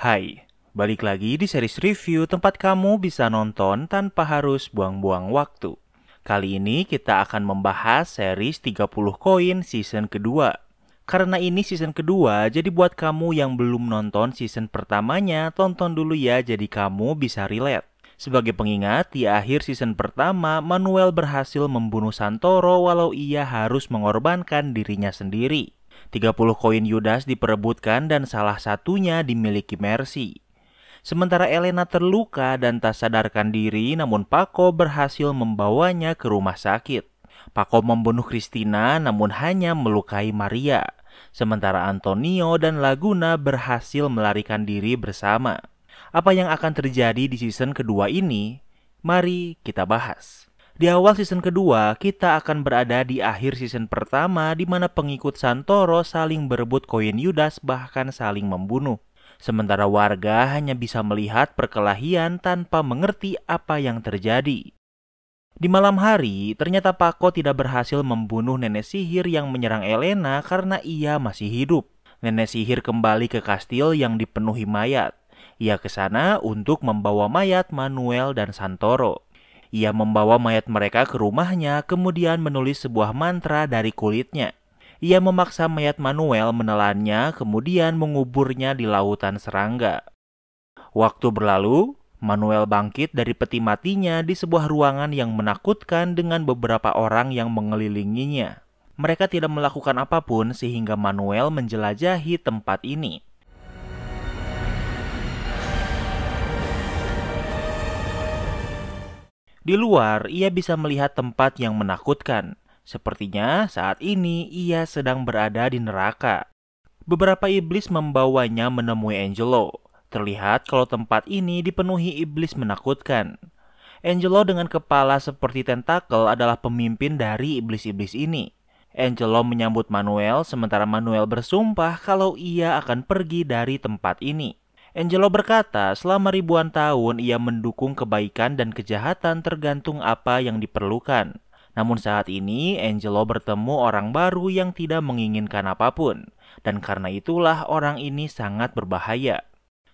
Hai, balik lagi di series review tempat kamu bisa nonton tanpa harus buang-buang waktu. Kali ini kita akan membahas series 30 koin season kedua. Karena ini season kedua, jadi buat kamu yang belum nonton season pertamanya, tonton dulu ya jadi kamu bisa relate. Sebagai pengingat, di akhir season pertama, Manuel berhasil membunuh Santoro walau ia harus mengorbankan dirinya sendiri. 30 koin Yudas diperebutkan dan salah satunya dimiliki Mercy. Sementara Elena terluka dan tak sadarkan diri, namun Paco berhasil membawanya ke rumah sakit. Paco membunuh Christina namun hanya melukai Maria. Sementara Antonio dan Laguna berhasil melarikan diri bersama. Apa yang akan terjadi di season kedua ini? Mari kita bahas. Di awal season kedua, kita akan berada di akhir season pertama di mana pengikut Santoro saling berebut koin Yudas bahkan saling membunuh. Sementara warga hanya bisa melihat perkelahian tanpa mengerti apa yang terjadi. Di malam hari, ternyata Paco tidak berhasil membunuh nenek sihir yang menyerang Elena karena ia masih hidup. Nenek sihir kembali ke kastil yang dipenuhi mayat. Ia ke sana untuk membawa mayat Manuel dan Santoro. Ia membawa mayat mereka ke rumahnya, kemudian menulis sebuah mantra dari kulitnya. Ia memaksa mayat Manuel menelannya, kemudian menguburnya di lautan serangga. Waktu berlalu, Manuel bangkit dari peti matinya di sebuah ruangan yang menakutkan dengan beberapa orang yang mengelilinginya. Mereka tidak melakukan apapun sehingga Manuel menjelajahi tempat ini. Di luar, ia bisa melihat tempat yang menakutkan. Sepertinya saat ini ia sedang berada di neraka. Beberapa iblis membawanya menemui Angelo. Terlihat kalau tempat ini dipenuhi iblis menakutkan. Angelo dengan kepala seperti tentakel adalah pemimpin dari iblis-iblis ini. Angelo menyambut Manuel sementara Manuel bersumpah kalau ia akan pergi dari tempat ini. Angelo berkata selama ribuan tahun ia mendukung kebaikan dan kejahatan tergantung apa yang diperlukan. Namun saat ini Angelo bertemu orang baru yang tidak menginginkan apapun. Dan karena itulah orang ini sangat berbahaya.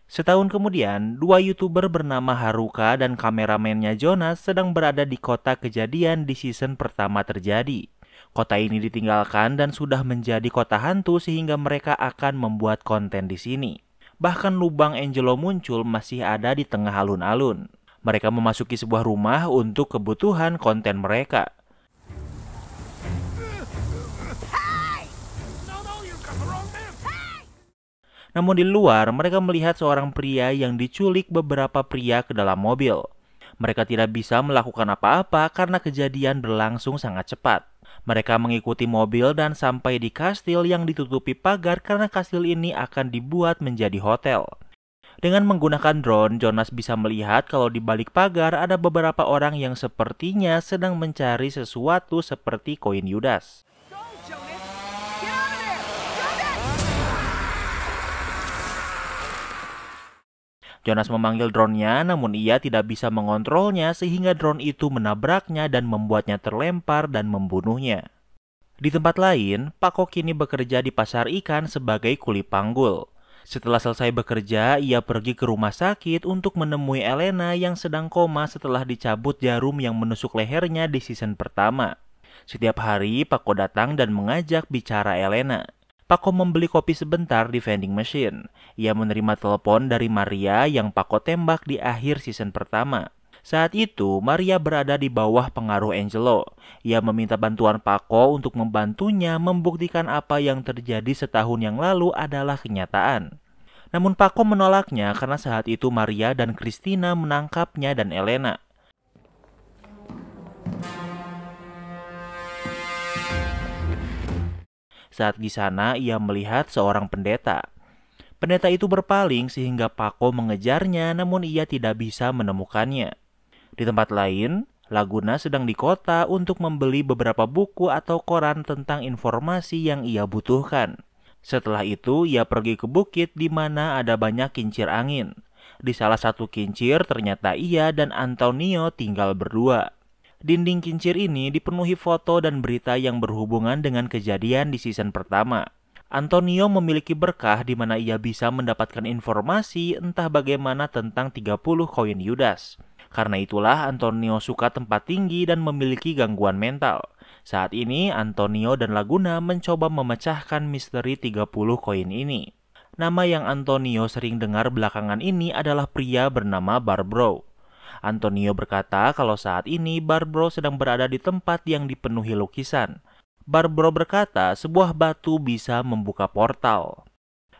Setahun kemudian, dua YouTuber bernama Haruka dan kameramennya Jonas sedang berada di kota kejadian di season pertama terjadi. Kota ini ditinggalkan dan sudah menjadi kota hantu sehingga mereka akan membuat konten di sini. Bahkan lubang Angelo muncul masih ada di tengah alun-alun. Mereka memasuki sebuah rumah untuk kebutuhan konten mereka. Namun di luar, mereka melihat seorang pria yang diculik beberapa pria ke dalam mobil. Mereka tidak bisa melakukan apa-apa karena kejadian berlangsung sangat cepat. Mereka mengikuti mobil dan sampai di kastil yang ditutupi pagar karena kastil ini akan dibuat menjadi hotel. Dengan menggunakan drone, Jonas bisa melihat kalau di balik pagar ada beberapa orang yang sepertinya sedang mencari sesuatu seperti koin Yudas. Jonas memanggil drone-nya, namun ia tidak bisa mengontrolnya sehingga drone itu menabraknya dan membuatnya terlempar dan membunuhnya. Di tempat lain, Paco kini bekerja di pasar ikan sebagai kuli panggul. Setelah selesai bekerja, ia pergi ke rumah sakit untuk menemui Elena yang sedang koma setelah dicabut jarum yang menusuk lehernya di season pertama. Setiap hari, Paco datang dan mengajak bicara Elena. Paco membeli kopi sebentar di vending machine. Ia menerima telepon dari Maria yang Paco tembak di akhir season pertama. Saat itu, Maria berada di bawah pengaruh Angelo. Ia meminta bantuan Paco untuk membantunya membuktikan apa yang terjadi setahun yang lalu adalah kenyataan. Namun Paco menolaknya karena saat itu Maria dan Christina menangkapnya dan Elena. Saat di sana, ia melihat seorang pendeta. Pendeta itu berpaling sehingga Paco mengejarnya, namun ia tidak bisa menemukannya. Di tempat lain, Laguna sedang di kota untuk membeli beberapa buku atau koran tentang informasi yang ia butuhkan. Setelah itu, ia pergi ke bukit di mana ada banyak kincir angin. Di salah satu kincir, ternyata ia dan Antonio tinggal berdua. Dinding kincir ini dipenuhi foto dan berita yang berhubungan dengan kejadian di season pertama. Antonio memiliki berkah di mana ia bisa mendapatkan informasi entah bagaimana tentang 30 koin Yudas. Karena itulah Antonio suka tempat tinggi dan memiliki gangguan mental. Saat ini Antonio dan Laguna mencoba memecahkan misteri 30 koin ini. Nama yang Antonio sering dengar belakangan ini adalah pria bernama Barbro. Antonio berkata kalau saat ini Barbro sedang berada di tempat yang dipenuhi lukisan. Barbro berkata sebuah batu bisa membuka portal.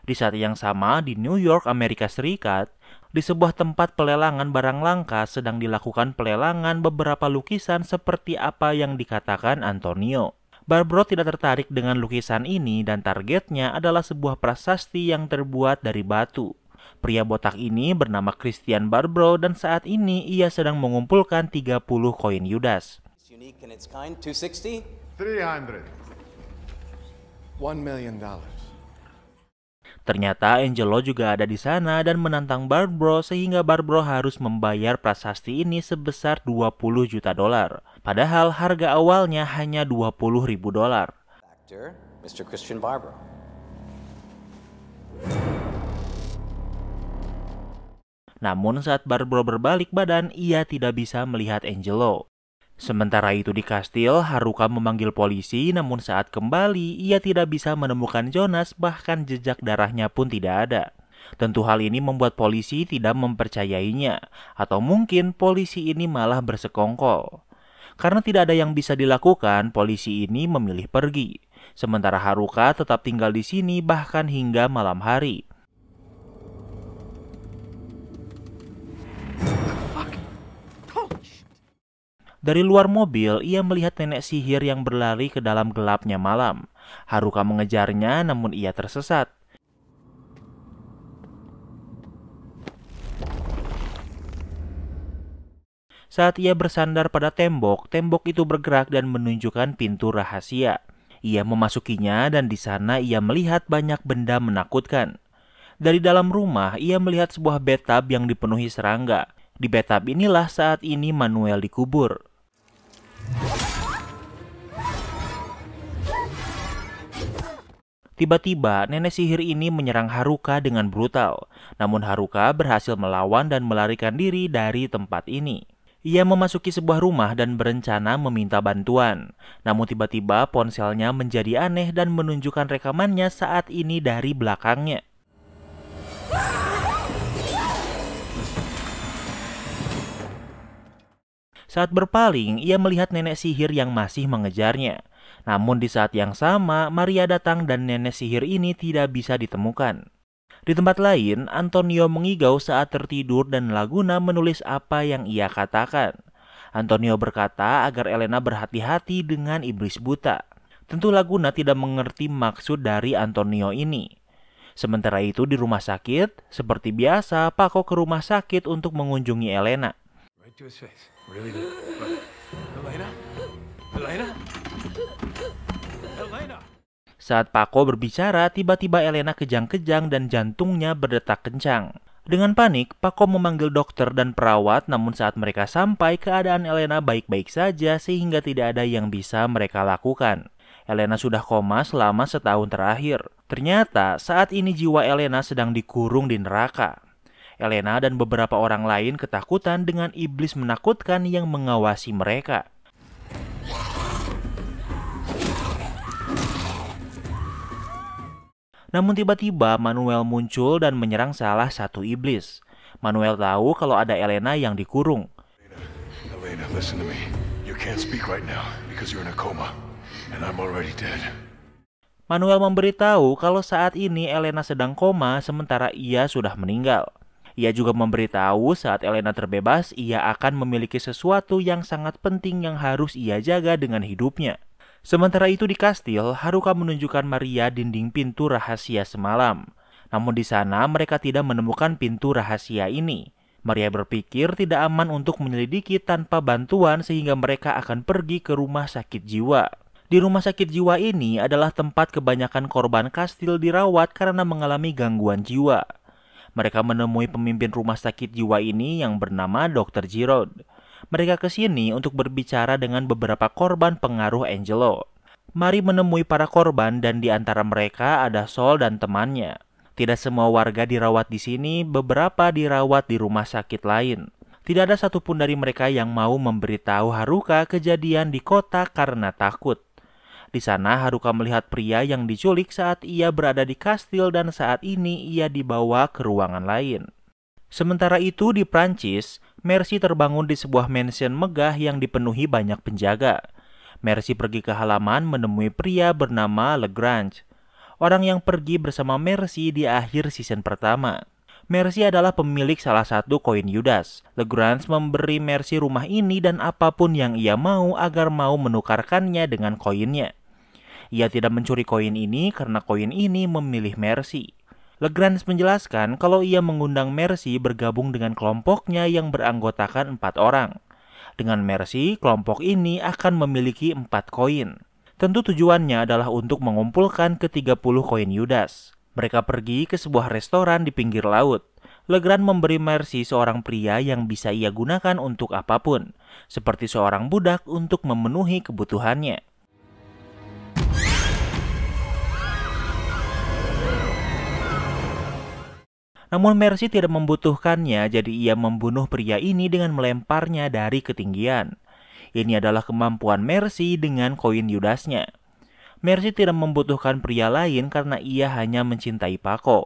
Di saat yang sama di New York, Amerika Serikat, di sebuah tempat pelelangan barang langka sedang dilakukan pelelangan beberapa lukisan seperti apa yang dikatakan Antonio. Barbro tidak tertarik dengan lukisan ini dan targetnya adalah sebuah prasasti yang terbuat dari batu. Pria botak ini bernama Christian Barbro dan saat ini ia sedang mengumpulkan 30 koin Yudas. Unique in its kind, 260? 300. $1 million. Ternyata Angelo juga ada di sana dan menantang Barbro sehingga Barbro harus membayar prasasti ini sebesar 20 juta dolar. Padahal harga awalnya hanya 20 ribu dolar. Actor, Mr. Christian Barbro. Namun saat Barbro berbalik badan, ia tidak bisa melihat Angelo. Sementara itu di kastil, Haruka memanggil polisi, namun saat kembali, ia tidak bisa menemukan Jonas, bahkan jejak darahnya pun tidak ada. Tentu hal ini membuat polisi tidak mempercayainya, atau mungkin polisi ini malah bersekongkol. Karena tidak ada yang bisa dilakukan, polisi ini memilih pergi. Sementara Haruka tetap tinggal di sini bahkan hingga malam hari. Dari luar mobil, ia melihat nenek sihir yang berlari ke dalam gelapnya malam. Haruka mengejarnya, namun ia tersesat. Saat ia bersandar pada tembok, tembok itu bergerak dan menunjukkan pintu rahasia. Ia memasukinya dan di sana ia melihat banyak benda menakutkan. Dari dalam rumah, ia melihat sebuah bathtub yang dipenuhi serangga. Di bathtub inilah saat ini Manuel dikubur. Tiba-tiba, nenek sihir ini menyerang Haruka dengan brutal. Namun Haruka berhasil melawan dan melarikan diri dari tempat ini. Ia memasuki sebuah rumah dan berencana meminta bantuan. Namun tiba-tiba ponselnya menjadi aneh dan menunjukkan rekamannya saat ini dari belakangnya. Saat berpaling, ia melihat nenek sihir yang masih mengejarnya. Namun di saat yang sama, Maria datang dan nenek sihir ini tidak bisa ditemukan. Di tempat lain, Antonio mengigau saat tertidur dan Laguna menulis apa yang ia katakan. Antonio berkata agar Elena berhati-hati dengan iblis buta. Tentu Laguna tidak mengerti maksud dari Antonio ini. Sementara itu di rumah sakit, seperti biasa, Paco ke rumah sakit untuk mengunjungi Elena. Right to his face. Really good. Elena? Elena? Elena? Saat Paco berbicara, tiba-tiba Elena kejang-kejang dan jantungnya berdetak kencang. Dengan panik, Paco memanggil dokter dan perawat, namun saat mereka sampai, keadaan Elena baik-baik saja sehingga tidak ada yang bisa mereka lakukan. Elena sudah koma selama setahun terakhir. Ternyata saat ini jiwa Elena sedang dikurung di neraka. Elena dan beberapa orang lain ketakutan dengan iblis menakutkan yang mengawasi mereka. Namun tiba-tiba Manuel muncul dan menyerang salah satu iblis. Manuel tahu kalau ada Elena yang dikurung. Elena, listen to me. You can't speak right now because you're in a coma and I'm already dead. Manuel memberitahu kalau saat ini Elena sedang koma sementara ia sudah meninggal. Ia juga memberitahu saat Elena terbebas, ia akan memiliki sesuatu yang sangat penting yang harus ia jaga dengan hidupnya. Sementara itu di kastil, Haruka menunjukkan Maria dinding pintu rahasia semalam. Namun di sana mereka tidak menemukan pintu rahasia ini. Maria berpikir tidak aman untuk menyelidiki tanpa bantuan sehingga mereka akan pergi ke rumah sakit jiwa. Di rumah sakit jiwa ini adalah tempat kebanyakan korban kastil dirawat karena mengalami gangguan jiwa. Mereka menemui pemimpin rumah sakit jiwa ini yang bernama Dr. Giraud. Mereka ke sini untuk berbicara dengan beberapa korban pengaruh Angelo. Mari menemui para korban dan di antara mereka ada Sol dan temannya. Tidak semua warga dirawat di sini, beberapa dirawat di rumah sakit lain. Tidak ada satupun dari mereka yang mau memberitahu Haruka kejadian di kota karena takut. Di sana Haruka melihat pria yang diculik saat ia berada di kastil dan saat ini ia dibawa ke ruangan lain. Sementara itu di Prancis, Mercy terbangun di sebuah mansion megah yang dipenuhi banyak penjaga. Mercy pergi ke halaman menemui pria bernama Lagrange, orang yang pergi bersama Mercy di akhir season pertama. Mercy adalah pemilik salah satu koin Yudas. Lagrange memberi Mercy rumah ini dan apapun yang ia mau agar mau menukarkannya dengan koinnya. Ia tidak mencuri koin ini karena koin ini memilih Mercy. Lagrange menjelaskan kalau ia mengundang Mercy bergabung dengan kelompoknya yang beranggotakan 4 orang. Dengan Mercy, kelompok ini akan memiliki 4 koin. Tentu tujuannya adalah untuk mengumpulkan ke-30 koin Yudas. Mereka pergi ke sebuah restoran di pinggir laut. Lagrange memberi Mercy seorang pria yang bisa ia gunakan untuk apapun, seperti seorang budak untuk memenuhi kebutuhannya. Namun Mercy tidak membutuhkannya, jadi ia membunuh pria ini dengan melemparnya dari ketinggian. Ini adalah kemampuan Mercy dengan koin Yudasnya. Mercy tidak membutuhkan pria lain karena ia hanya mencintai Paco.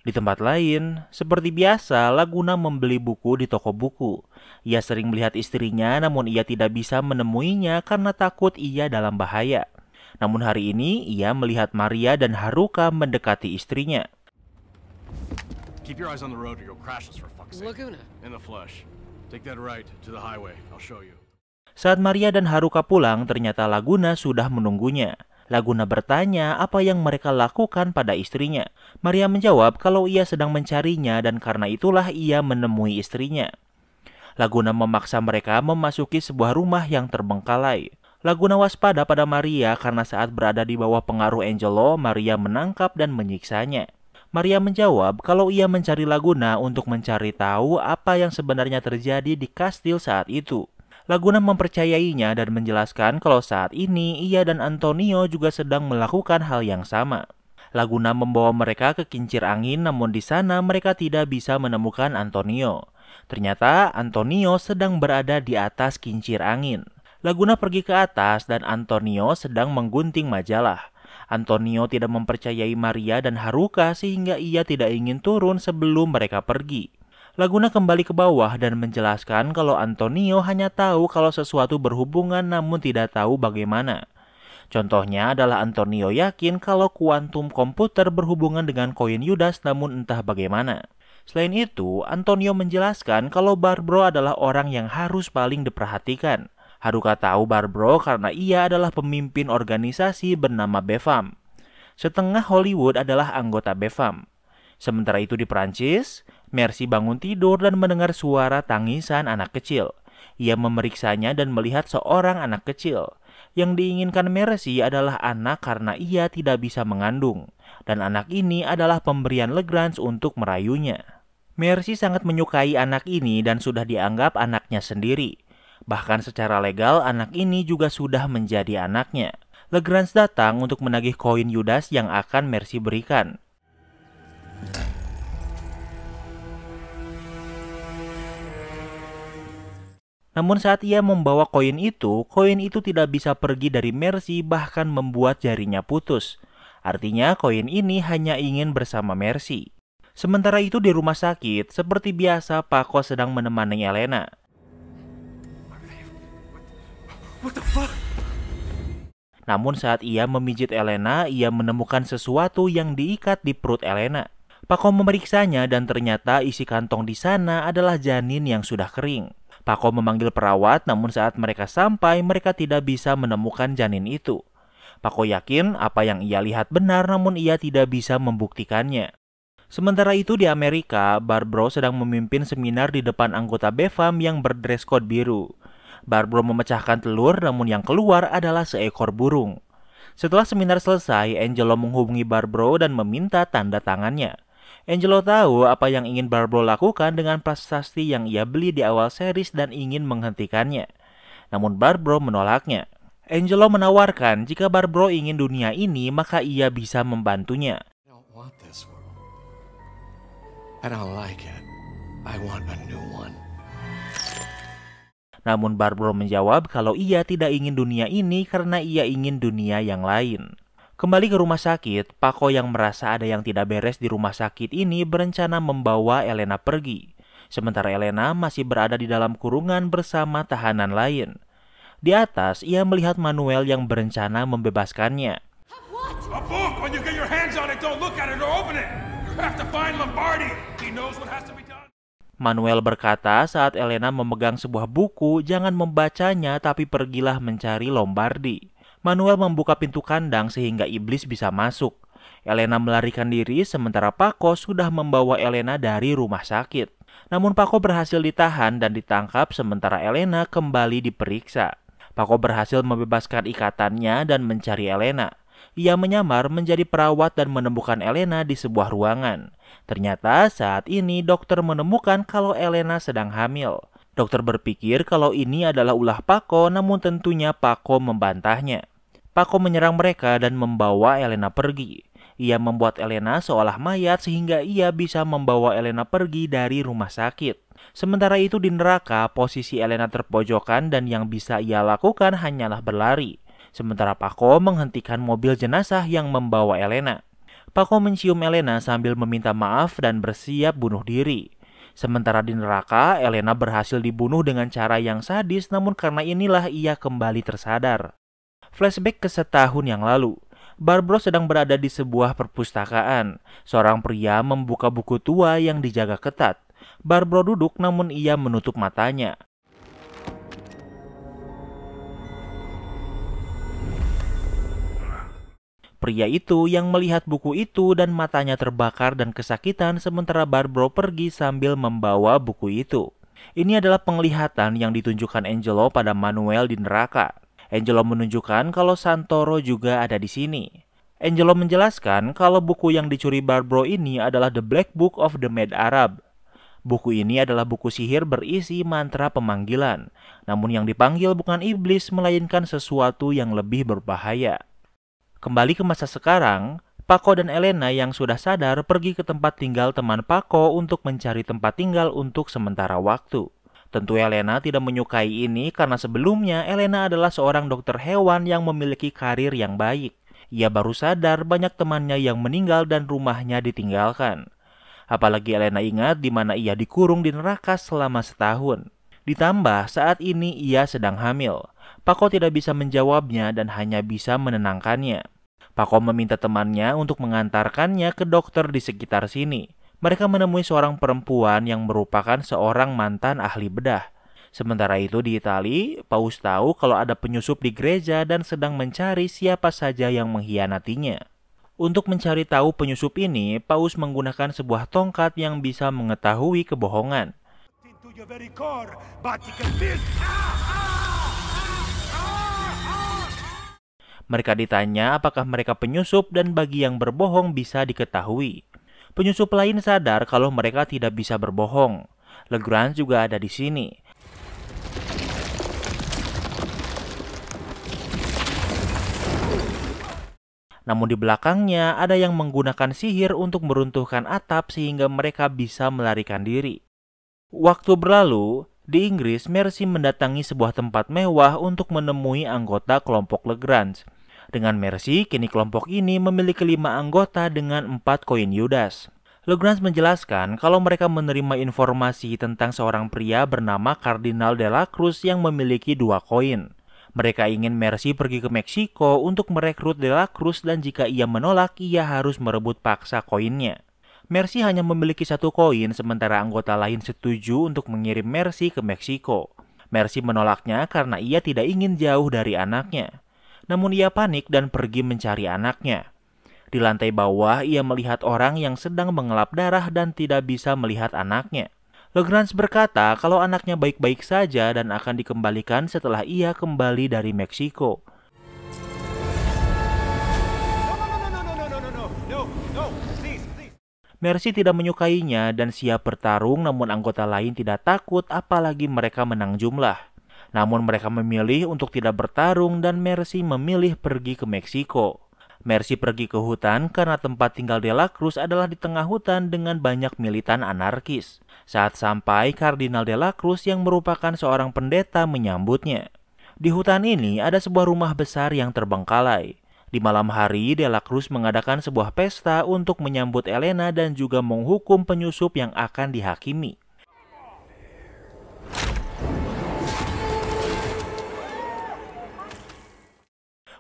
Di tempat lain, seperti biasa, Laguna membeli buku di toko buku. Ia sering melihat istrinya, namun ia tidak bisa menemuinya karena takut ia dalam bahaya. Namun hari ini, ia melihat Maria dan Haruka mendekati istrinya. Keep your eyes on the road or you'll crash us for fuck's sake. Laguna. In the flesh. Take that right to the highway. I'll show you. Saat Maria dan Haruka pulang, ternyata Laguna sudah menunggunya. Laguna bertanya apa yang mereka lakukan pada istrinya. Maria menjawab kalau ia sedang mencarinya dan karena itulah ia menemui istrinya. Laguna memaksa mereka memasuki sebuah rumah yang terbengkalai. Laguna waspada pada Maria karena saat berada di bawah pengaruh Angelo, Maria menangkap dan menyiksanya. Maria menjawab kalau ia mencari Laguna untuk mencari tahu apa yang sebenarnya terjadi di kastil saat itu. Laguna mempercayainya dan menjelaskan kalau saat ini ia dan Antonio juga sedang melakukan hal yang sama. Laguna membawa mereka ke kincir angin, namun di sana mereka tidak bisa menemukan Antonio. Ternyata Antonio sedang berada di atas kincir angin. Laguna pergi ke atas dan Antonio sedang menggunting majalah. Antonio tidak mempercayai Maria dan Haruka sehingga ia tidak ingin turun sebelum mereka pergi. Laguna kembali ke bawah dan menjelaskan kalau Antonio hanya tahu kalau sesuatu berhubungan namun tidak tahu bagaimana. Contohnya adalah Antonio yakin kalau kuantum komputer berhubungan dengan koin Yudas namun entah bagaimana. Selain itu, Antonio menjelaskan kalau Barbro adalah orang yang harus paling diperhatikan. Haruka tahu Barbro karena ia adalah pemimpin organisasi bernama BEFAM. Setengah Hollywood adalah anggota BEFAM. Sementara itu di Prancis, Mercy bangun tidur dan mendengar suara tangisan anak kecil. Ia memeriksanya dan melihat seorang anak kecil. Yang diinginkan Mercy adalah anak karena ia tidak bisa mengandung. Dan anak ini adalah pemberian Lagrange untuk merayunya. Mercy sangat menyukai anak ini dan sudah dianggap anaknya sendiri. Bahkan secara legal anak ini juga sudah menjadi anaknya. Lagrange datang untuk menagih koin Yudas yang akan Mercy berikan. Namun saat ia membawa koin itu tidak bisa pergi dari Mercy bahkan membuat jarinya putus. Artinya koin ini hanya ingin bersama Mercy. Sementara itu di rumah sakit, seperti biasa Paco sedang menemani Elena. What the fuck? Namun saat ia memijit Elena, ia menemukan sesuatu yang diikat di perut Elena. Paco memeriksanya dan ternyata isi kantong di sana adalah janin yang sudah kering. Paco memanggil perawat, namun saat mereka sampai, mereka tidak bisa menemukan janin itu. Paco yakin apa yang ia lihat benar, namun ia tidak bisa membuktikannya. Sementara itu di Amerika, Barbro sedang memimpin seminar di depan anggota BEFAM yang berdress code biru. Barbro memecahkan telur, namun yang keluar adalah seekor burung. Setelah seminar selesai, Angelo menghubungi Barbro dan meminta tanda tangannya. Angelo tahu apa yang ingin Barbro lakukan dengan prasasti yang ia beli di awal series dan ingin menghentikannya. Namun Barbro menolaknya. Angelo menawarkan jika Barbaro ingin dunia ini, maka ia bisa membantunya. I don't want this world. I don't like it. I want a new one. Namun Barbaro menjawab kalau ia tidak ingin dunia ini karena ia ingin dunia yang lain. Kembali ke rumah sakit, Paco yang merasa ada yang tidak beres di rumah sakit ini berencana membawa Elena pergi. Sementara Elena masih berada di dalam kurungan bersama tahanan lain. Di atas, ia melihat Manuel yang berencana membebaskannya. A book! When you get your hands on it, don't look at it or open it! You have to find Lombardi! He knows what has to be done! Manuel berkata saat Elena memegang sebuah buku, jangan membacanya tapi pergilah mencari Lombardi. Manuel membuka pintu kandang sehingga iblis bisa masuk. Elena melarikan diri sementara Paco sudah membawa Elena dari rumah sakit. Namun Paco berhasil ditahan dan ditangkap sementara Elena kembali diperiksa. Paco berhasil membebaskan ikatannya dan mencari Elena. Ia menyamar menjadi perawat dan menemukan Elena di sebuah ruangan. Ternyata saat ini dokter menemukan kalau Elena sedang hamil. Dokter berpikir kalau ini adalah ulah Paco, namun tentunya Paco membantahnya. Paco menyerang mereka dan membawa Elena pergi. Ia membuat Elena seolah mayat sehingga ia bisa membawa Elena pergi dari rumah sakit. Sementara itu di neraka, posisi Elena terpojokan dan yang bisa ia lakukan hanyalah berlari. Sementara Paco menghentikan mobil jenazah yang membawa Elena. Paco mencium Elena sambil meminta maaf dan bersiap bunuh diri. Sementara di neraka, Elena berhasil dibunuh dengan cara yang sadis, namun karena inilah ia kembali tersadar. Flashback ke setahun yang lalu. Barbaro sedang berada di sebuah perpustakaan. Seorang pria membuka buku tua yang dijaga ketat. Barbaro duduk namun ia menutup matanya. Pria itu yang melihat buku itu dan matanya terbakar dan kesakitan sementara Barbaro pergi sambil membawa buku itu. Ini adalah penglihatan yang ditunjukkan Angelo pada Manuel di neraka. Angelo menunjukkan kalau Santoro juga ada di sini. Angelo menjelaskan kalau buku yang dicuri Barbaro ini adalah The Black Book of the Mad Arab. Buku ini adalah buku sihir berisi mantra pemanggilan. Namun yang dipanggil bukan iblis melainkan sesuatu yang lebih berbahaya. Kembali ke masa sekarang, Paco dan Elena yang sudah sadar pergi ke tempat tinggal teman Paco untuk mencari tempat tinggal untuk sementara waktu. Tentu Elena tidak menyukai ini karena sebelumnya Elena adalah seorang dokter hewan yang memiliki karir yang baik. Ia baru sadar banyak temannya yang meninggal dan rumahnya ditinggalkan. Apalagi Elena ingat di mana ia dikurung di neraka selama setahun. Ditambah saat ini ia sedang hamil. Paco tidak bisa menjawabnya dan hanya bisa menenangkannya. Paco meminta temannya untuk mengantarkannya ke dokter di sekitar sini. Mereka menemui seorang perempuan yang merupakan seorang mantan ahli bedah. Sementara itu di Italia, Paus tahu kalau ada penyusup di gereja dan sedang mencari siapa saja yang mengkhianatinya. Untuk mencari tahu penyusup ini, Paus menggunakan sebuah tongkat yang bisa mengetahui kebohongan. Mereka ditanya apakah mereka penyusup dan bagi yang berbohong bisa diketahui. Penyusup lain sadar kalau mereka tidak bisa berbohong. Legrand juga ada di sini. Namun di belakangnya ada yang menggunakan sihir untuk meruntuhkan atap sehingga mereka bisa melarikan diri. Waktu berlalu, di Inggris Mercy mendatangi sebuah tempat mewah untuk menemui anggota kelompok Legrand. Dengan Mercy, kini kelompok ini memiliki 5 anggota dengan 4 koin Yudas. Legrand menjelaskan kalau mereka menerima informasi tentang seorang pria bernama Kardinal de la Cruz yang memiliki 2 koin. Mereka ingin Mercy pergi ke Meksiko untuk merekrut de la Cruz dan jika ia menolak, ia harus merebut paksa koinnya. Mercy hanya memiliki 1 koin sementara anggota lain setuju untuk mengirim Mercy ke Meksiko. Mercy menolaknya karena ia tidak ingin jauh dari anaknya. Namun ia panik dan pergi mencari anaknya. Di lantai bawah ia melihat orang yang sedang mengelap darah dan tidak bisa melihat anaknya. Legrand berkata kalau anaknya baik-baik saja dan akan dikembalikan setelah ia kembali dari Meksiko. Mercy tidak menyukainya dan siap bertarung namun anggota lain tidak takut apalagi mereka menang jumlah. Namun mereka memilih untuk tidak bertarung dan Mercy memilih pergi ke Meksiko. Mercy pergi ke hutan karena tempat tinggal De La Cruz adalah di tengah hutan dengan banyak militan anarkis. Saat sampai, Kardinal De La Cruz yang merupakan seorang pendeta menyambutnya. Di hutan ini ada sebuah rumah besar yang terbengkalai. Di malam hari, De La Cruz mengadakan sebuah pesta untuk menyambut Elena dan juga menghukum penyusup yang akan dihakimi.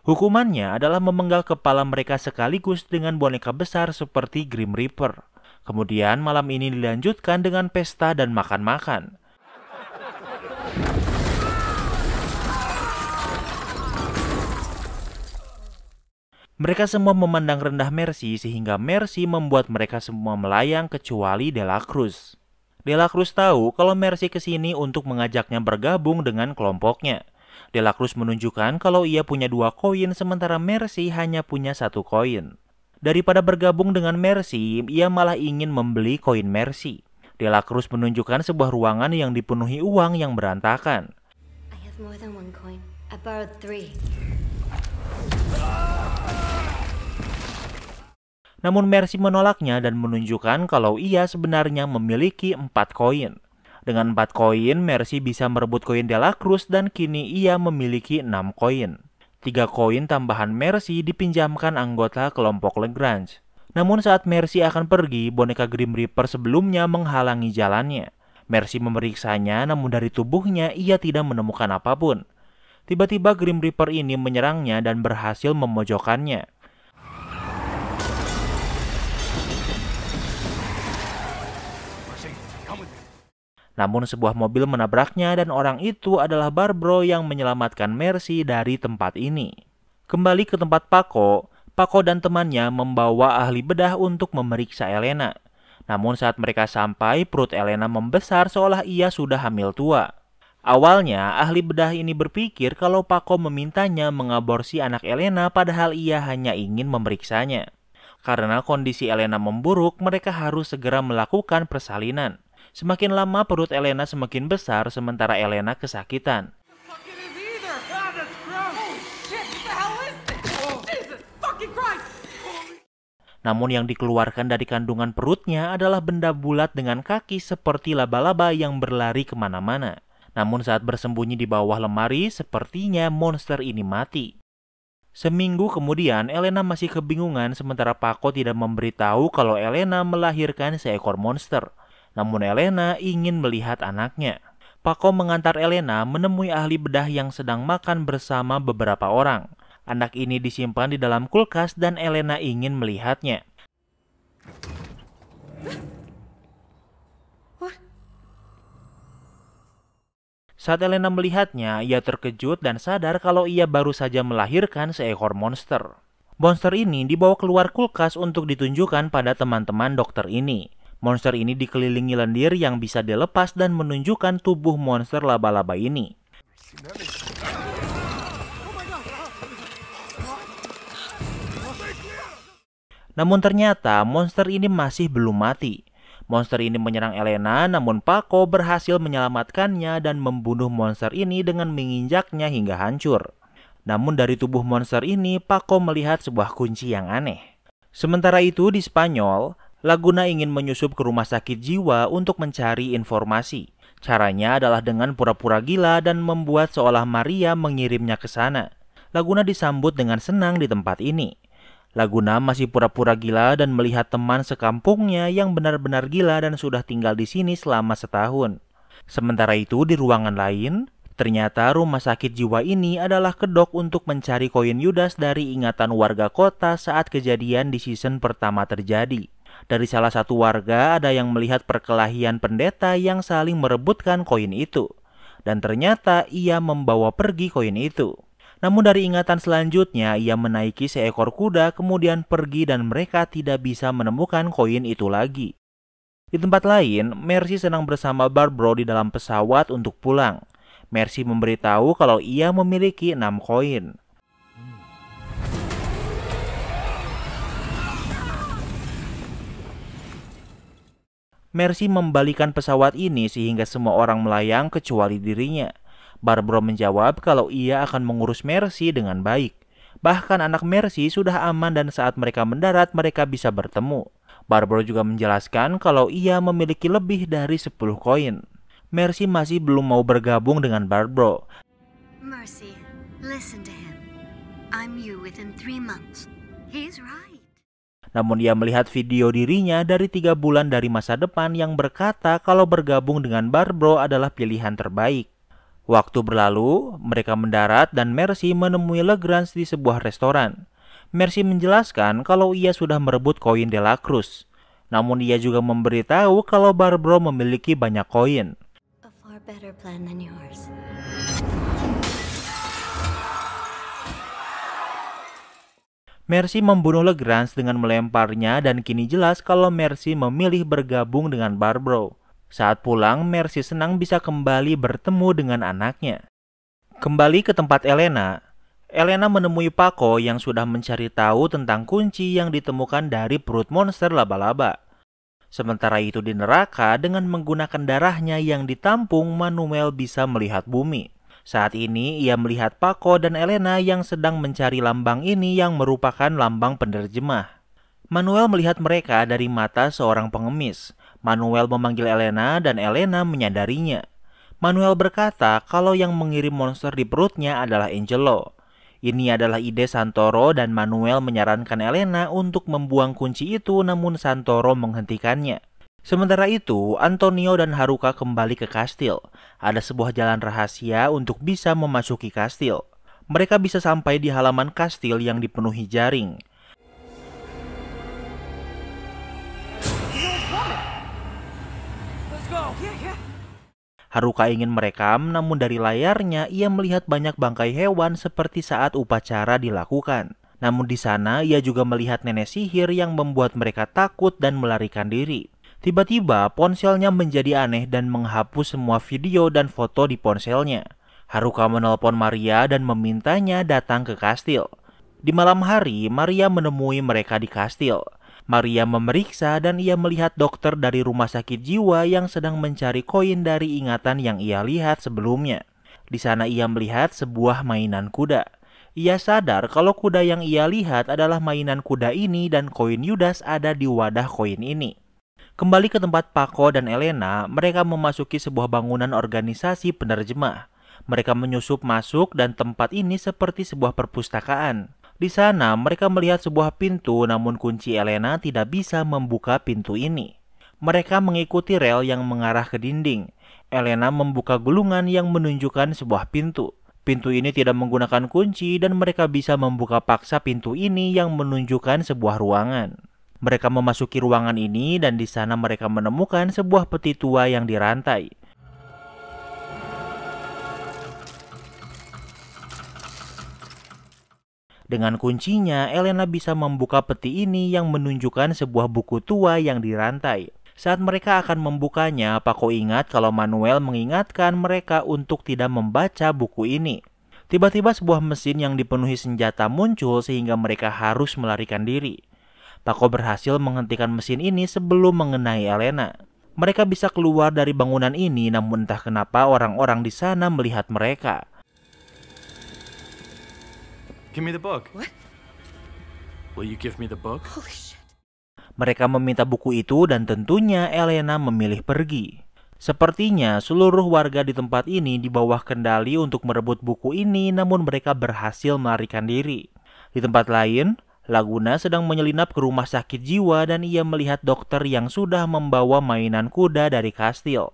Hukumannya adalah memenggal kepala mereka sekaligus dengan boneka besar seperti Grim Reaper. Kemudian malam ini dilanjutkan dengan pesta dan makan-makan. Mereka semua memandang rendah Mercy sehingga Mercy membuat mereka semua melayang kecuali De La Cruz. De La Cruz tahu kalau Mercy kesini untuk mengajaknya bergabung dengan kelompoknya. De La Cruz menunjukkan kalau ia punya 2 koin sementara Mercy hanya punya 1 koin. Daripada bergabung dengan Mercy, ia malah ingin membeli koin Mercy. De La Cruz menunjukkan sebuah ruangan yang dipenuhi uang yang berantakan. I have more than 1 coin. I borrowed 3. Namun Mercy menolaknya dan menunjukkan kalau ia sebenarnya memiliki 4 koin. Dengan 4 koin, Mercy bisa merebut koin De La Cruz dan kini ia memiliki 6 koin. 3 koin tambahan Mercy dipinjamkan anggota kelompok Lagrange. Namun saat Mercy akan pergi, boneka Grim Reaper sebelumnya menghalangi jalannya. Mercy memeriksanya, namun dari tubuhnya ia tidak menemukan apapun. Tiba-tiba Grim Reaper ini menyerangnya dan berhasil memojokkannya. Namun sebuah mobil menabraknya dan orang itu adalah Barbro yang menyelamatkan Mercy dari tempat ini. Kembali ke tempat Paco dan temannya membawa ahli bedah untuk memeriksa Elena. Namun saat mereka sampai, perut Elena membesar seolah ia sudah hamil tua. Awalnya, ahli bedah ini berpikir kalau Paco memintanya mengaborsi anak Elena padahal ia hanya ingin memeriksanya. Karena kondisi Elena memburuk, mereka harus segera melakukan persalinan. Semakin lama perut Elena semakin besar sementara Elena kesakitan. Namun yang dikeluarkan dari kandungan perutnya adalah benda bulat dengan kaki seperti laba-laba yang berlari kemana-mana. Namun saat bersembunyi di bawah lemari, sepertinya monster ini mati. Seminggu kemudian, Elena masih kebingungan sementara Paco tidak memberitahu kalau Elena melahirkan seekor monster. Namun Elena ingin melihat anaknya. Paco mengantar Elena menemui ahli bedah yang sedang makan bersama beberapa orang. Anak ini disimpan di dalam kulkas dan Elena ingin melihatnya. Saat Elena melihatnya, ia terkejut dan sadar kalau ia baru saja melahirkan seekor monster. Monster ini dibawa keluar kulkas untuk ditunjukkan pada teman-teman dokter ini. Monster ini dikelilingi lendir yang bisa dilepas dan menunjukkan tubuh monster laba-laba ini. Namun ternyata monster ini masih belum mati. Monster ini menyerang Elena, namun Paco berhasil menyelamatkannya dan membunuh monster ini dengan menginjaknya hingga hancur. Namun dari tubuh monster ini, Paco melihat sebuah kunci yang aneh. Sementara itu di Spanyol, Laguna ingin menyusup ke rumah sakit jiwa untuk mencari informasi. Caranya adalah dengan pura-pura gila dan membuat seolah Maria mengirimnya ke sana. Laguna disambut dengan senang di tempat ini. Laguna masih pura-pura gila dan melihat teman sekampungnya yang benar-benar gila dan sudah tinggal di sini selama setahun. Sementara itu di ruangan lain, ternyata rumah sakit jiwa ini adalah kedok untuk mencari koin Yudas dari ingatan warga kota saat kejadian di season pertama terjadi. Dari salah satu warga ada yang melihat perkelahian pendeta yang saling merebutkan koin itu. Dan ternyata ia membawa pergi koin itu. Namun dari ingatan selanjutnya ia menaiki seekor kuda kemudian pergi dan mereka tidak bisa menemukan koin itu lagi. Di tempat lain, Mercy senang bersama Barbro di dalam pesawat untuk pulang. Mercy memberitahu kalau ia memiliki 6 koin. Mercy membalikan pesawat ini sehingga semua orang melayang kecuali dirinya. Barbaro menjawab kalau ia akan mengurus Mercy dengan baik. Bahkan anak Mercy sudah aman dan saat mereka mendarat mereka bisa bertemu. Barbaro juga menjelaskan kalau ia memiliki lebih dari 10 koin. Mercy masih belum mau bergabung dengan Barbaro. Mercy, listen to him. I'm you within 3 months. He's right. Namun ia melihat video dirinya dari 3 bulan dari masa depan yang berkata kalau bergabung dengan Barbaro adalah pilihan terbaik. Waktu berlalu, mereka mendarat dan Mercy menemui Legrand di sebuah restoran. Mercy menjelaskan kalau ia sudah merebut koin De La Cruz. Namun ia juga memberitahu kalau Barbaro memiliki banyak koin. A far better plan than yours. Mercy membunuh Legrand dengan melemparnya dan kini jelas kalau Mercy memilih bergabung dengan Barbaro. Saat pulang, Mercy senang bisa kembali bertemu dengan anaknya. Kembali ke tempat Elena, Elena menemui Paco yang sudah mencari tahu tentang kunci yang ditemukan dari perut monster laba-laba. Sementara itu di neraka, dengan menggunakan darahnya yang ditampung, Manuel bisa melihat bumi. Saat ini ia melihat Paco dan Elena yang sedang mencari lambang ini yang merupakan lambang penerjemah. Manuel melihat mereka dari mata seorang pengemis. Manuel memanggil Elena dan Elena menyadarinya. Manuel berkata kalau yang mengirim monster di perutnya adalah Angelo. Ini adalah ide Santoro dan Manuel menyarankan Elena untuk membuang kunci itu, namun Santoro menghentikannya. Sementara itu, Antonio dan Haruka kembali ke kastil. Ada sebuah jalan rahasia untuk bisa memasuki kastil. Mereka bisa sampai di halaman kastil yang dipenuhi jaring. Haruka ingin merekam, namun dari layarnya ia melihat banyak bangkai hewan seperti saat upacara dilakukan. Namun di sana ia juga melihat nenek sihir yang membuat mereka takut dan melarikan diri. Tiba-tiba ponselnya menjadi aneh dan menghapus semua video dan foto di ponselnya. Haruka menelpon Maria dan memintanya datang ke kastil. Di malam hari, Maria menemui mereka di kastil. Maria memeriksa dan ia melihat dokter dari rumah sakit jiwa yang sedang mencari koin dari ingatan yang ia lihat sebelumnya. Di sana ia melihat sebuah mainan kuda. Ia sadar kalau kuda yang ia lihat adalah mainan kuda ini dan koin Yudas ada di wadah koin ini. Kembali ke tempat Paco dan Elena, mereka memasuki sebuah bangunan organisasi penerjemah. Mereka menyusup masuk dan tempat ini seperti sebuah perpustakaan. Di sana mereka melihat sebuah pintu, namun kunci Elena tidak bisa membuka pintu ini. Mereka mengikuti rel yang mengarah ke dinding. Elena membuka gulungan yang menunjukkan sebuah pintu. Pintu ini tidak menggunakan kunci dan mereka bisa membuka paksa pintu ini yang menunjukkan sebuah ruangan. Mereka memasuki ruangan ini dan di sana mereka menemukan sebuah peti tua yang dirantai. Dengan kuncinya, Elena bisa membuka peti ini yang menunjukkan sebuah buku tua yang dirantai. Saat mereka akan membukanya, Paco ingat kalau Manuel mengingatkan mereka untuk tidak membaca buku ini. Tiba-tiba sebuah mesin yang dipenuhi senjata muncul sehingga mereka harus melarikan diri. Paco berhasil menghentikan mesin ini sebelum mengenai Elena. Mereka bisa keluar dari bangunan ini, namun entah kenapa orang-orang di sana melihat mereka. Give me the book. What? Will you give me the book? Holy shit. Mereka meminta buku itu dan tentunya Elena memilih pergi. Sepertinya seluruh warga di tempat ini di bawah kendali untuk merebut buku ini, namun mereka berhasil melarikan diri. Di tempat lain, Laguna sedang menyelinap ke rumah sakit jiwa dan ia melihat dokter yang sudah membawa mainan kuda dari kastil.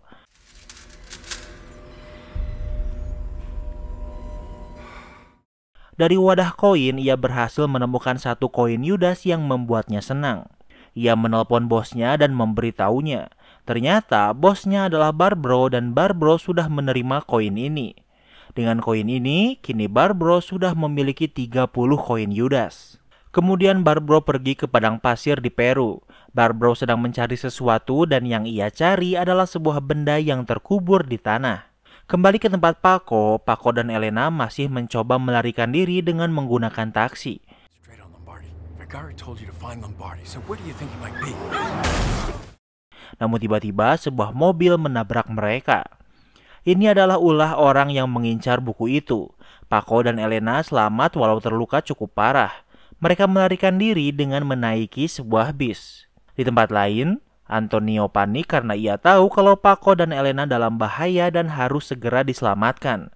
Dari wadah koin, ia berhasil menemukan satu koin Yudas yang membuatnya senang. Ia menelpon bosnya dan memberitahunya. Ternyata bosnya adalah Barbaro dan Barbaro sudah menerima koin ini. Dengan koin ini, kini Barbaro sudah memiliki 30 koin Yudas. Kemudian Barbaro pergi ke padang pasir di Peru. Barbaro sedang mencari sesuatu dan yang ia cari adalah sebuah benda yang terkubur di tanah. Kembali ke tempat Paco dan Elena masih mencoba melarikan diri dengan menggunakan taksi. Straight on Lombardi. Vergara told you to find Lombardi, so where do you think he might be? Namun tiba-tiba sebuah mobil menabrak mereka. Ini adalah ulah orang yang mengincar buku itu. Paco dan Elena selamat walau terluka cukup parah. Mereka melarikan diri dengan menaiki sebuah bis. Di tempat lain, Antonio panik karena ia tahu kalau Paco dan Elena dalam bahaya dan harus segera diselamatkan.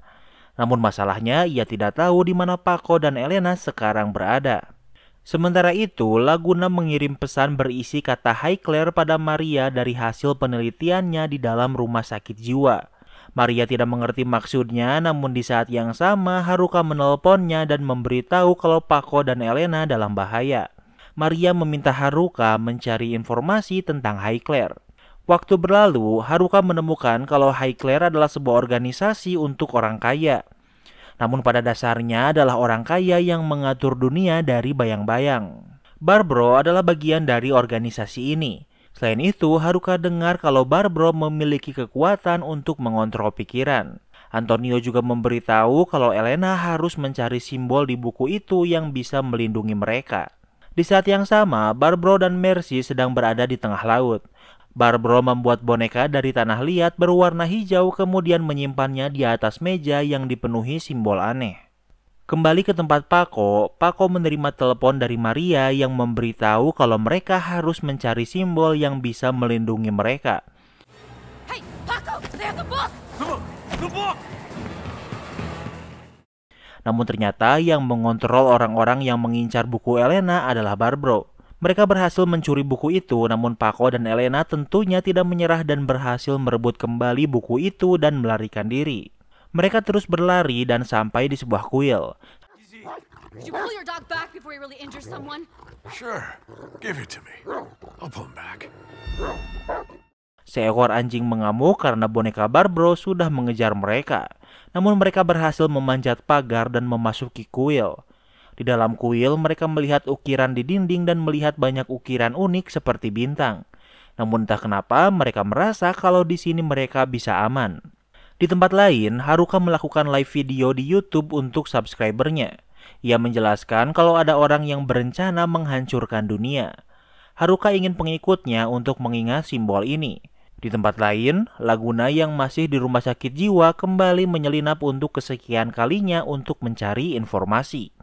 Namun masalahnya ia tidak tahu di mana Paco dan Elena sekarang berada. Sementara itu, Laguna mengirim pesan berisi kata Highclere pada Maria dari hasil penelitiannya di dalam rumah sakit jiwa. Maria tidak mengerti maksudnya, namun di saat yang sama Haruka menelponnya dan memberitahu kalau Paco dan Elena dalam bahaya. Maria meminta Haruka mencari informasi tentang Highclere. Waktu berlalu, Haruka menemukan kalau Highclere adalah sebuah organisasi untuk orang kaya. Namun pada dasarnya adalah orang kaya yang mengatur dunia dari bayang-bayang. Barbro adalah bagian dari organisasi ini. Selain itu, Haruka dengar kalau Barbro memiliki kekuatan untuk mengontrol pikiran. Antonio juga memberitahu kalau Elena harus mencari simbol di buku itu yang bisa melindungi mereka. Di saat yang sama, Barbro dan Mercy sedang berada di tengah laut. Barbro membuat boneka dari tanah liat berwarna hijau kemudian menyimpannya di atas meja yang dipenuhi simbol aneh. Kembali ke tempat Paco menerima telepon dari Maria yang memberitahu kalau mereka harus mencari simbol yang bisa melindungi mereka. Hey, Paco, they have the book! The book! Namun ternyata yang mengontrol orang-orang yang mengincar buku Elena adalah Barbro. Mereka berhasil mencuri buku itu, namun Paco dan Elena tentunya tidak menyerah dan berhasil merebut kembali buku itu dan melarikan diri. Mereka terus berlari dan sampai di sebuah kuil. Could you pull your dog back before he really injures someone? Sure. Give it to me. I'll pull him back. Seekor anjing mengamuk karena boneka Barbro sudah mengejar mereka. Namun mereka berhasil memanjat pagar dan memasuki kuil. Di dalam kuil mereka melihat ukiran di dinding dan melihat banyak ukiran unik seperti bintang. Namun entah kenapa mereka merasa kalau di sini mereka bisa aman. Di tempat lain, Haruka melakukan live video di YouTube untuk subscribernya. Ia menjelaskan kalau ada orang yang berencana menghancurkan dunia. Haruka ingin pengikutnya untuk mengingat simbol ini. Di tempat lain, Laguna yang masih di rumah sakit jiwa kembali menyelinap untuk kesekian kalinya untuk mencari informasi.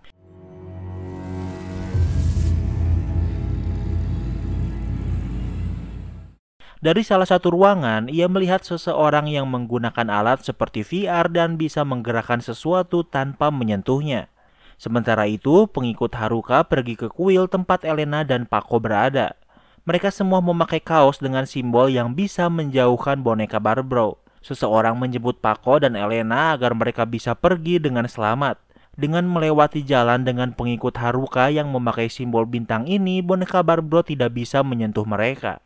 Dari salah satu ruangan, ia melihat seseorang yang menggunakan alat seperti VR dan bisa menggerakkan sesuatu tanpa menyentuhnya. Sementara itu, pengikut Haruka pergi ke kuil tempat Elena dan Paco berada. Mereka semua memakai kaos dengan simbol yang bisa menjauhkan boneka Barbro. Seseorang menjemput Paco dan Elena agar mereka bisa pergi dengan selamat. Dengan melewati jalan dengan pengikut Haruka yang memakai simbol bintang ini, boneka Barbro tidak bisa menyentuh mereka.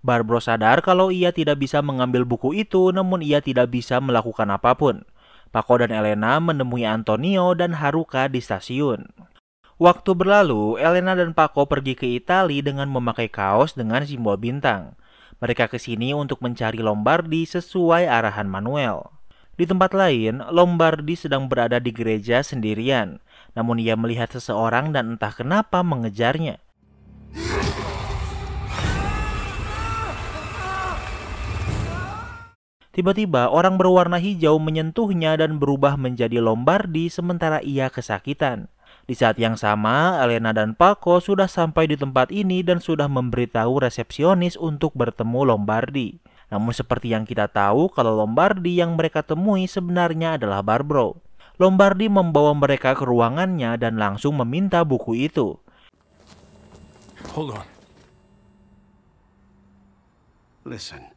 Barbro sadar kalau ia tidak bisa mengambil buku itu, namun ia tidak bisa melakukan apapun. Paco dan Elena menemui Antonio dan Haruka di stasiun. Waktu berlalu, Elena dan Paco pergi ke Italia dengan memakai kaos dengan simbol bintang. Mereka ke sini untuk mencari Lombardi sesuai arahan Manuel. Di tempat lain, Lombardi sedang berada di gereja sendirian. Namun ia melihat seseorang dan entah kenapa mengejarnya. Tiba-tiba orang berwarna hijau menyentuhnya dan berubah menjadi Lombardi sementara ia kesakitan. Di saat yang sama, Elena dan Paco sudah sampai di tempat ini dan sudah memberitahu resepsionis untuk bertemu Lombardi. Namun seperti yang kita tahu kalau Lombardi yang mereka temui sebenarnya adalah Barbro. Lombardi membawa mereka ke ruangannya dan langsung meminta buku itu. Hold on. Listen.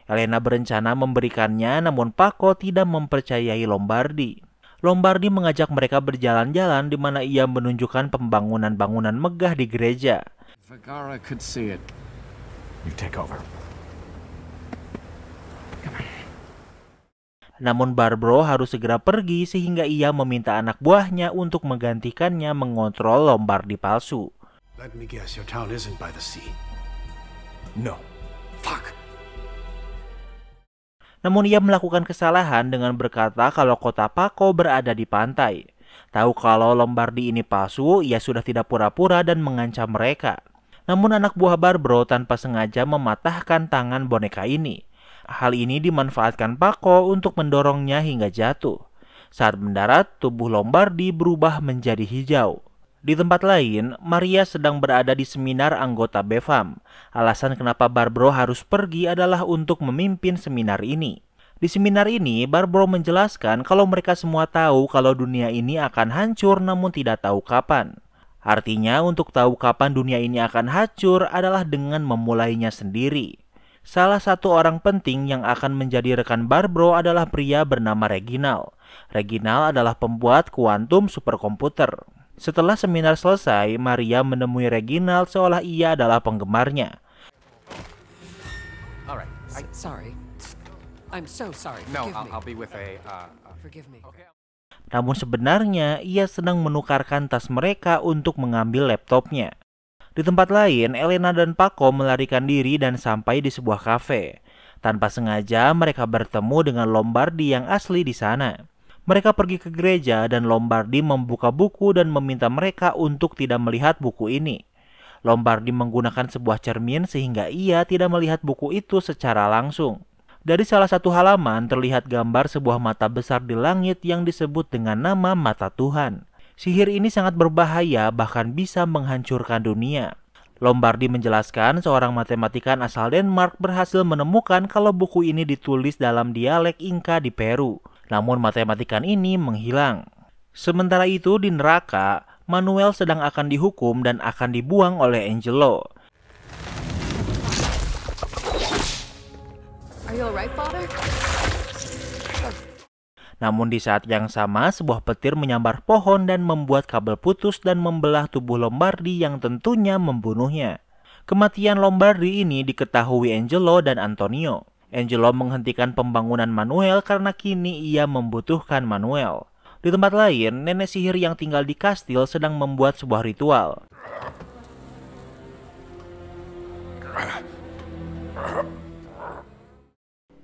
Elena berencana memberikannya, namun Paco tidak mempercayai Lombardi. Lombardi mengajak mereka berjalan-jalan di mana ia menunjukkan pembangunan-bangunan megah di gereja. Vergara could see it. You take over. Namun Barbro harus segera pergi sehingga ia meminta anak buahnya untuk menggantikannya mengontrol Lombardi palsu. Let me guess, your town isn't by the sea. No. Fuck. Namun ia melakukan kesalahan dengan berkata kalau kota Paco berada di pantai. Tahu kalau Lombardi ini palsu, ia sudah tidak pura-pura dan mengancam mereka. Namun anak buah Barbro tanpa sengaja mematahkan tangan boneka ini. Hal ini dimanfaatkan Paco untuk mendorongnya hingga jatuh. Saat mendarat, tubuh Lombardi berubah menjadi hijau. Di tempat lain, Maria sedang berada di seminar anggota BEFAM. Alasan kenapa Barbaro harus pergi adalah untuk memimpin seminar ini. Di seminar ini, Barbaro menjelaskan kalau mereka semua tahu kalau dunia ini akan hancur namun tidak tahu kapan. Artinya, untuk tahu kapan dunia ini akan hancur adalah dengan memulainya sendiri. Salah satu orang penting yang akan menjadi rekan Barbaro adalah pria bernama Reginald. Reginald adalah pembuat kuantum superkomputer. Setelah seminar selesai, Maria menemui Reginald seolah ia adalah penggemarnya. All right. Sorry. I'm so sorry. No, Forgive me. I'll be with a. Forgive me. Namun sebenarnya ia sedang menukarkan tas mereka untuk mengambil laptopnya. Di tempat lain, Elena dan Paco melarikan diri dan sampai di sebuah kafe. Tanpa sengaja, mereka bertemu dengan Lombardi yang asli di sana. Mereka pergi ke gereja dan Lombardi membuka buku dan meminta mereka untuk tidak melihat buku ini. Lombardi menggunakan sebuah cermin sehingga ia tidak melihat buku itu secara langsung. Dari salah satu halaman terlihat gambar sebuah mata besar di langit yang disebut dengan nama mata Tuhan. Sihir ini sangat berbahaya, bahkan bisa menghancurkan dunia. Lombardi menjelaskan seorang matematikawan asal Denmark berhasil menemukan kalau buku ini ditulis dalam dialek Inca di Peru. Namun matematikawan ini menghilang. Sementara itu di neraka, Manuel sedang akan dihukum dan akan dibuang oleh Angelo. Are you alright, Father? Namun di saat yang sama, sebuah petir menyambar pohon dan membuat kabel putus dan membelah tubuh Lombardi yang tentunya membunuhnya. Kematian Lombardi ini diketahui Angelo dan Antonio. Angelo menghentikan pembangunan Manuel karena kini ia membutuhkan Manuel. Di tempat lain, nenek sihir yang tinggal di kastil sedang membuat sebuah ritual.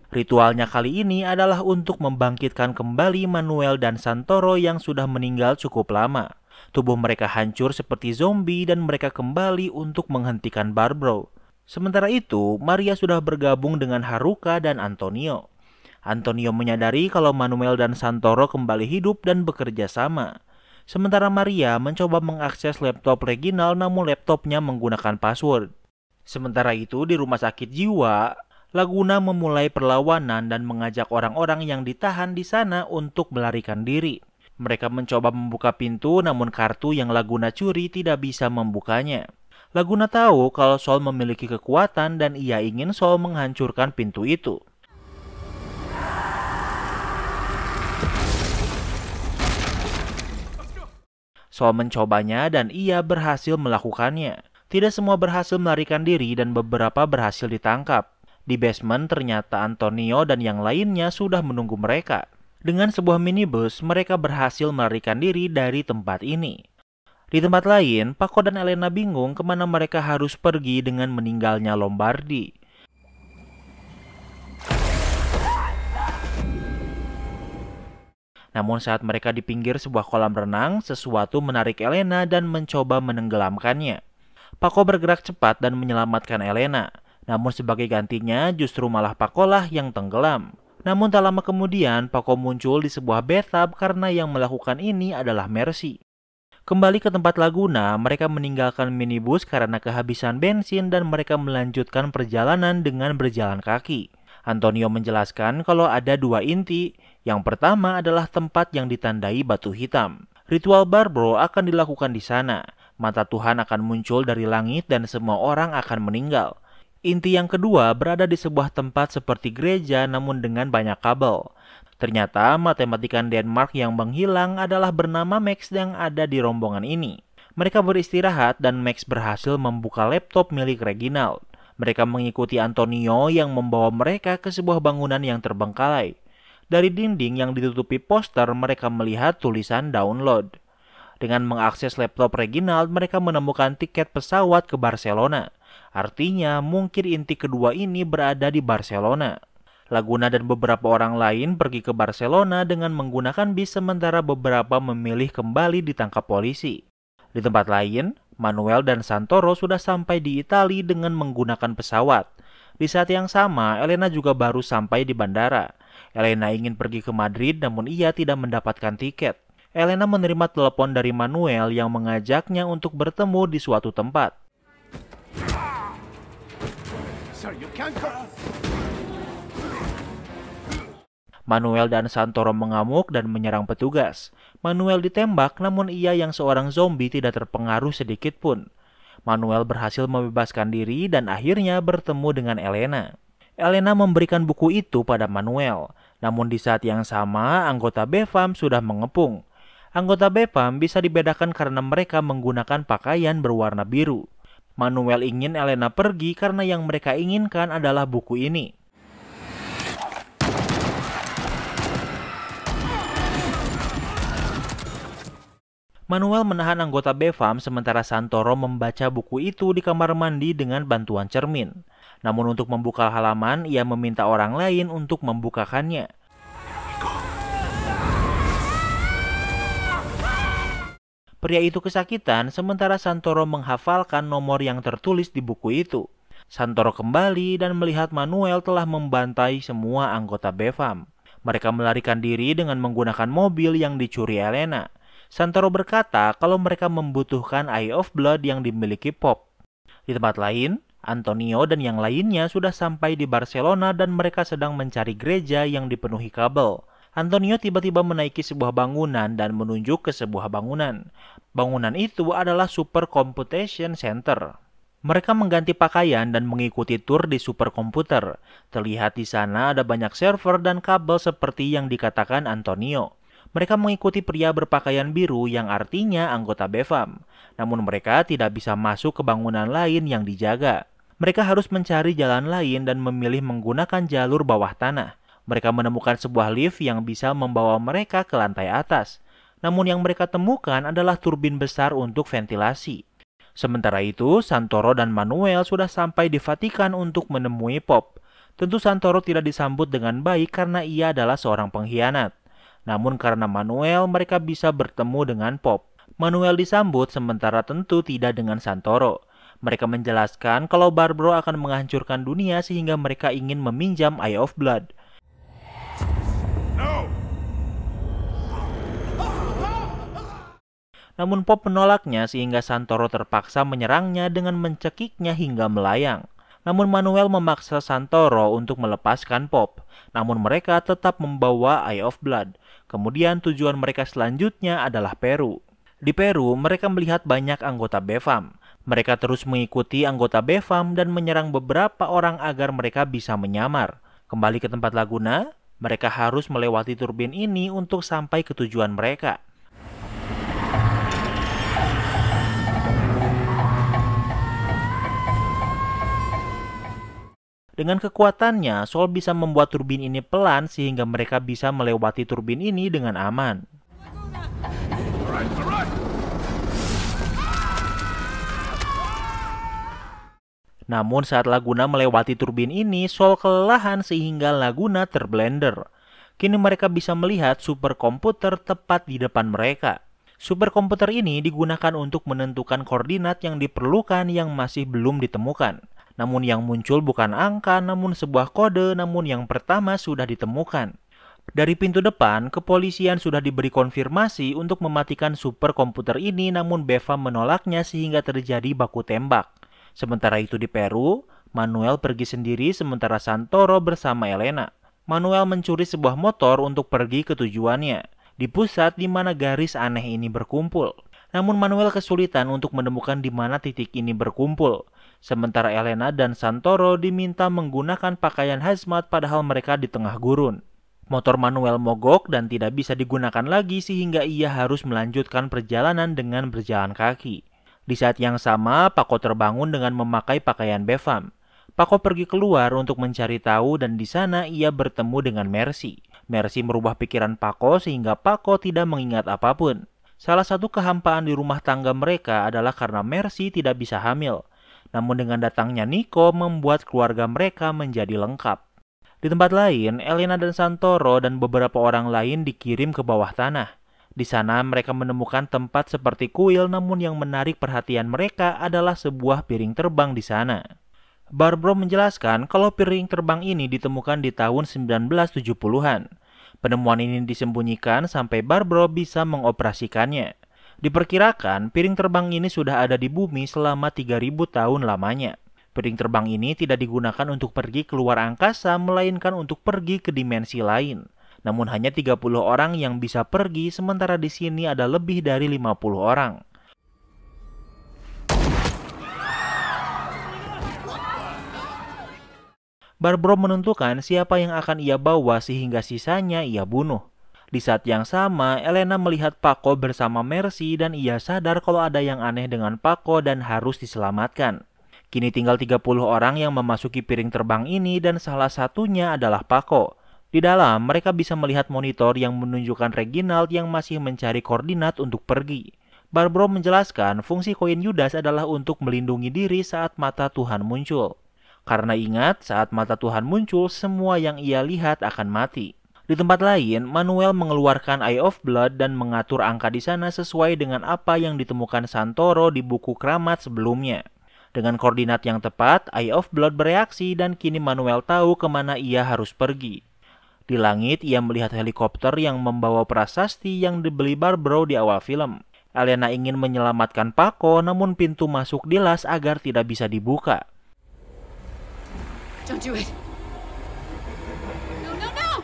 Ritualnya kali ini adalah untuk membangkitkan kembali Manuel dan Santoro yang sudah meninggal cukup lama. Tubuh mereka hancur seperti zombie dan mereka kembali untuk menghentikan Barbaro. Sementara itu, Maria sudah bergabung dengan Haruka dan Antonio. Antonio menyadari kalau Manuel dan Santoro kembali hidup dan bekerja sama. Sementara Maria mencoba mengakses laptop Reginald namun laptopnya menggunakan password. Sementara itu di rumah sakit jiwa, Laguna memulai perlawanan dan mengajak orang-orang yang ditahan di sana untuk melarikan diri. Mereka mencoba membuka pintu namun kartu yang Laguna curi tidak bisa membukanya. Laguna tahu kalau Sol memiliki kekuatan dan ia ingin Sol menghancurkan pintu itu. Sol mencobanya dan ia berhasil melakukannya. Tidak semua berhasil melarikan diri dan beberapa berhasil ditangkap. Di basement ternyata Antonio dan yang lainnya sudah menunggu mereka. Dengan sebuah minibus, mereka berhasil melarikan diri dari tempat ini. Di tempat lain, Paco dan Elena bingung kemana mereka harus pergi dengan meninggalnya Lombardi. Namun saat mereka di pinggir sebuah kolam renang, sesuatu menarik Elena dan mencoba menenggelamkannya. Paco bergerak cepat dan menyelamatkan Elena. Namun sebagai gantinya justru malah Paco lah yang tenggelam. Namun tak lama kemudian Paco muncul di sebuah bathtub karena yang melakukan ini adalah Mercy. Kembali ke tempat Laguna, mereka meninggalkan minibus karena kehabisan bensin dan mereka melanjutkan perjalanan dengan berjalan kaki. Antonio menjelaskan kalau ada dua inti. Yang pertama adalah tempat yang ditandai batu hitam. Ritual Barbaro akan dilakukan di sana. Mata Tuhan akan muncul dari langit dan semua orang akan meninggal. Inti yang kedua berada di sebuah tempat seperti gereja namun dengan banyak kabel. Ternyata matematikawan Denmark yang menghilang adalah bernama Max yang ada di rombongan ini. Mereka beristirahat dan Max berhasil membuka laptop milik Reginald. Mereka mengikuti Antonio yang membawa mereka ke sebuah bangunan yang terbengkalai. Dari dinding yang ditutupi poster mereka melihat tulisan download. Dengan mengakses laptop Reginald mereka menemukan tiket pesawat ke Barcelona. Artinya mungkin inti kedua ini berada di Barcelona. Laguna dan beberapa orang lain pergi ke Barcelona dengan menggunakan bis sementara beberapa memilih kembali ditangkap polisi. Di tempat lain, Manuel dan Santoro sudah sampai di Italia dengan menggunakan pesawat. Di saat yang sama, Elena juga baru sampai di bandara. Elena ingin pergi ke Madrid namun ia tidak mendapatkan tiket. Elena menerima telepon dari Manuel yang mengajaknya untuk bertemu di suatu tempat. Manuel dan Santoro mengamuk dan menyerang petugas. Manuel ditembak namun ia yang seorang zombie tidak terpengaruh sedikit pun. Manuel berhasil membebaskan diri dan akhirnya bertemu dengan Elena. Elena memberikan buku itu pada Manuel. Namun di saat yang sama, anggota BEFAM sudah mengepung. Anggota BEFAM bisa dibedakan karena mereka menggunakan pakaian berwarna biru. Manuel ingin Elena pergi karena yang mereka inginkan adalah buku ini. Manuel menahan anggota BEFAM sementara Santoro membaca buku itu di kamar mandi dengan bantuan cermin. Namun untuk membuka halaman, ia meminta orang lain untuk membukakannya. Pria itu kesakitan sementara Santoro menghafalkan nomor yang tertulis di buku itu. Santoro kembali dan melihat Manuel telah membantai semua anggota BEFAM. Mereka melarikan diri dengan menggunakan mobil yang dicuri Elena. Santoro berkata kalau mereka membutuhkan Eye of Blood yang dimiliki Pop. Di tempat lain, Antonio dan yang lainnya sudah sampai di Barcelona dan mereka sedang mencari gereja yang dipenuhi kabel. Antonio tiba-tiba menaiki sebuah bangunan dan menunjuk ke sebuah bangunan. Bangunan itu adalah Super Computation Center. Mereka mengganti pakaian dan mengikuti tur di superkomputer. Terlihat di sana ada banyak server dan kabel seperti yang dikatakan Antonio. Mereka mengikuti pria berpakaian biru yang artinya anggota BEFAM. Namun mereka tidak bisa masuk ke bangunan lain yang dijaga. Mereka harus mencari jalan lain dan memilih menggunakan jalur bawah tanah. Mereka menemukan sebuah lift yang bisa membawa mereka ke lantai atas. Namun yang mereka temukan adalah turbin besar untuk ventilasi. Sementara itu, Santoro dan Manuel sudah sampai di Vatikan untuk menemui Pop. Tentu Santoro tidak disambut dengan baik karena ia adalah seorang pengkhianat. Namun karena Manuel, mereka bisa bertemu dengan Pop. Manuel disambut sementara tentu tidak dengan Santoro. Mereka menjelaskan kalau Barbaro akan menghancurkan dunia sehingga mereka ingin meminjam Eye of Blood. No! Namun Pop menolaknya sehingga Santoro terpaksa menyerangnya dengan mencekiknya hingga melayang. Namun Manuel memaksa Santoro untuk melepaskan Pop. Namun mereka tetap membawa Eye of Blood. Kemudian tujuan mereka selanjutnya adalah Peru. Di Peru, mereka melihat banyak anggota BEFAM. Mereka terus mengikuti anggota BEFAM dan menyerang beberapa orang agar mereka bisa menyamar. Kembali ke tempat Laguna, mereka harus melewati turbin ini untuk sampai ke tujuan mereka. Dengan kekuatannya, Sol bisa membuat turbin ini pelan sehingga mereka bisa melewati turbin ini dengan aman. Namun saat Laguna melewati turbin ini, Sol kelelahan sehingga Laguna terblender. Kini mereka bisa melihat superkomputer tepat di depan mereka. Superkomputer ini digunakan untuk menentukan koordinat yang diperlukan yang masih belum ditemukan. Namun yang muncul bukan angka, namun sebuah kode, namun yang pertama sudah ditemukan. Dari pintu depan, kepolisian sudah diberi konfirmasi untuk mematikan superkomputer ini, namun BEFAM menolaknya sehingga terjadi baku tembak. Sementara itu di Peru, Manuel pergi sendiri sementara Santoro bersama Elena. Manuel mencuri sebuah motor untuk pergi ke tujuannya, di pusat di mana garis aneh ini berkumpul. Namun Manuel kesulitan untuk menemukan di mana titik ini berkumpul. Sementara Elena dan Santoro diminta menggunakan pakaian hazmat padahal mereka di tengah gurun. Motor Manuel mogok dan tidak bisa digunakan lagi sehingga ia harus melanjutkan perjalanan dengan berjalan kaki. Di saat yang sama, Paco terbangun dengan memakai pakaian BEFAM. Paco pergi keluar untuk mencari tahu dan di sana ia bertemu dengan Mercy. Mercy merubah pikiran Paco sehingga Paco tidak mengingat apapun. Salah satu kehampaan di rumah tangga mereka adalah karena Mercy tidak bisa hamil. Namun dengan datangnya Nico membuat keluarga mereka menjadi lengkap. Di tempat lain, Elena dan Santoro dan beberapa orang lain dikirim ke bawah tanah. Di sana mereka menemukan tempat seperti kuil, namun yang menarik perhatian mereka adalah sebuah piring terbang di sana. Barbro menjelaskan kalau piring terbang ini ditemukan di tahun 1970-an. Penemuan ini disembunyikan sampai Barbro bisa mengoperasikannya. Diperkirakan piring terbang ini sudah ada di bumi selama 3000 tahun lamanya. Piring terbang ini tidak digunakan untuk pergi keluar angkasa, melainkan untuk pergi ke dimensi lain. Namun hanya 30 orang yang bisa pergi, sementara di sini ada lebih dari 50 orang. Barbro menentukan siapa yang akan ia bawa sehingga sisanya ia bunuh. Di saat yang sama, Elena melihat Paco bersama Mercy dan ia sadar kalau ada yang aneh dengan Paco dan harus diselamatkan. Kini tinggal 30 orang yang memasuki piring terbang ini dan salah satunya adalah Paco. Di dalam, mereka bisa melihat monitor yang menunjukkan Reginald yang masih mencari koordinat untuk pergi. Barbro menjelaskan fungsi koin Yudas adalah untuk melindungi diri saat mata Tuhan muncul. Karena ingat, saat mata Tuhan muncul, semua yang ia lihat akan mati. Di tempat lain, Manuel mengeluarkan Eye of Blood dan mengatur angka di sana sesuai dengan apa yang ditemukan Santoro di buku keramat sebelumnya. Dengan koordinat yang tepat, Eye of Blood bereaksi dan kini Manuel tahu kemana ia harus pergi. Di langit, ia melihat helikopter yang membawa prasasti yang dibeli Barbro di awal film. Elena ingin menyelamatkan Paco, namun pintu masuk dilas agar tidak bisa dibuka. Don't do it. No!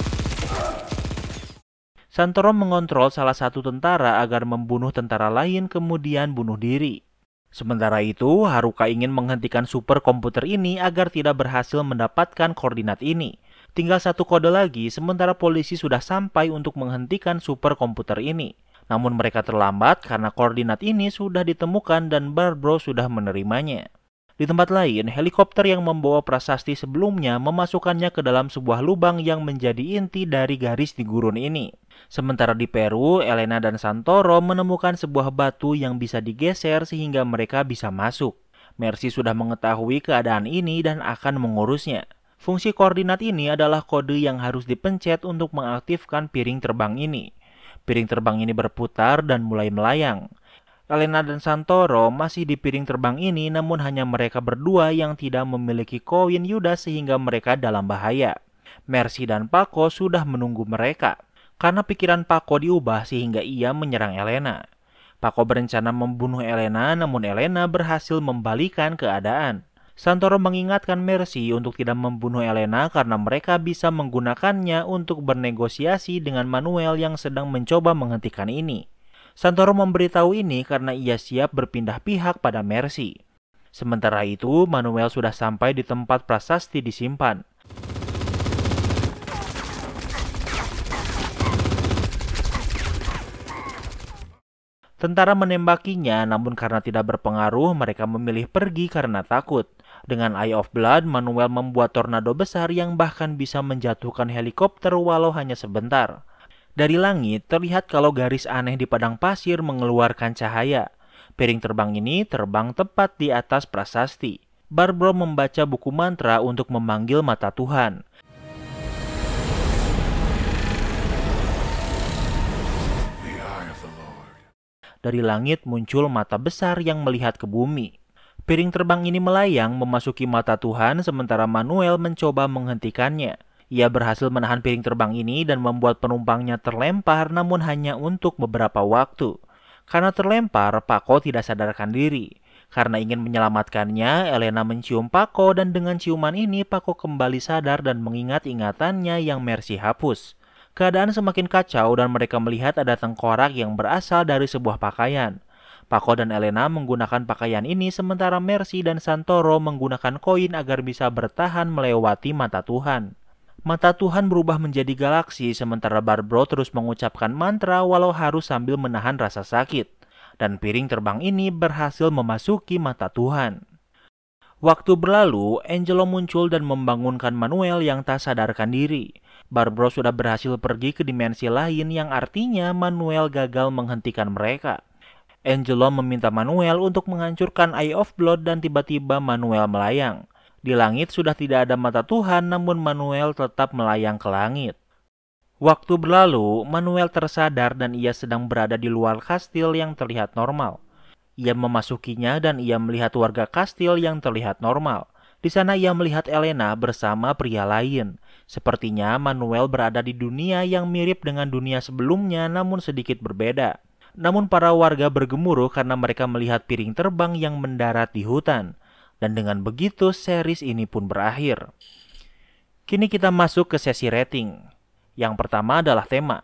Santoro mengontrol salah satu tentara agar membunuh tentara lain kemudian bunuh diri. Sementara itu, Haruka ingin menghentikan superkomputer ini agar tidak berhasil mendapatkan koordinat ini. Tinggal satu kode lagi, sementara polisi sudah sampai untuk menghentikan superkomputer ini. Namun mereka terlambat karena koordinat ini sudah ditemukan dan Barbro sudah menerimanya. Di tempat lain, helikopter yang membawa prasasti sebelumnya memasukkannya ke dalam sebuah lubang yang menjadi inti dari garis di gurun ini. Sementara di Peru, Elena dan Santoro menemukan sebuah batu yang bisa digeser sehingga mereka bisa masuk. Mercy sudah mengetahui keadaan ini dan akan mengurusnya. Fungsi koordinat ini adalah kode yang harus dipencet untuk mengaktifkan piring terbang ini. Piring terbang ini berputar dan mulai melayang. Elena dan Santoro masih di piring terbang ini, namun hanya mereka berdua yang tidak memiliki koin Yudas sehingga mereka dalam bahaya. Mercy dan Paco sudah menunggu mereka. Karena pikiran Paco diubah sehingga ia menyerang Elena. Paco berencana membunuh Elena, namun Elena berhasil membalikan keadaan. Santoro mengingatkan Mercy untuk tidak membunuh Elena karena mereka bisa menggunakannya untuk bernegosiasi dengan Manuel yang sedang mencoba menghentikan ini. Santoro memberitahu ini karena ia siap berpindah pihak pada Mercy. Sementara itu, Manuel sudah sampai di tempat prasasti disimpan. Tentara menembakinya, namun karena tidak berpengaruh, mereka memilih pergi karena takut. Dengan Eye of Blood, Manuel membuat tornado besar yang bahkan bisa menjatuhkan helikopter walau hanya sebentar. Dari langit, terlihat kalau garis aneh di padang pasir mengeluarkan cahaya. Piring terbang ini terbang tepat di atas prasasti. Barbro membaca buku mantra untuk memanggil mata Tuhan. Dari langit muncul mata besar yang melihat ke bumi. Piring terbang ini melayang memasuki mata Tuhan sementara Manuel mencoba menghentikannya. Ia berhasil menahan piring terbang ini dan membuat penumpangnya terlempar namun hanya untuk beberapa waktu. Karena terlempar, Paco tidak sadarkan diri. Karena ingin menyelamatkannya, Elena mencium Paco dan dengan ciuman ini Paco kembali sadar dan mengingat ingatannya yang Mercy hapus. Keadaan semakin kacau dan mereka melihat ada tengkorak yang berasal dari sebuah pakaian. Paco dan Elena menggunakan pakaian ini sementara Mercy dan Santoro menggunakan koin agar bisa bertahan melewati mata Tuhan. Mata Tuhan berubah menjadi galaksi sementara Barbro terus mengucapkan mantra walau harus sambil menahan rasa sakit. Dan piring terbang ini berhasil memasuki mata Tuhan. Waktu berlalu, Angelo muncul dan membangunkan Manuel yang tak sadarkan diri. Barbro sudah berhasil pergi ke dimensi lain yang artinya Manuel gagal menghentikan mereka. Angelo meminta Manuel untuk menghancurkan Eye of Blood dan tiba-tiba Manuel melayang. Di langit sudah tidak ada mata Tuhan namun Manuel tetap melayang ke langit. Waktu berlalu, Manuel tersadar dan ia sedang berada di luar kastil yang terlihat normal. Ia memasukinya dan ia melihat warga kastil yang terlihat normal. Di sana ia melihat Elena bersama pria lain. Sepertinya Manuel berada di dunia yang mirip dengan dunia sebelumnya namun sedikit berbeda. Namun para warga bergemuruh karena mereka melihat piring terbang yang mendarat di hutan. Dan dengan begitu series ini pun berakhir. Kini kita masuk ke sesi rating. Yang pertama adalah tema.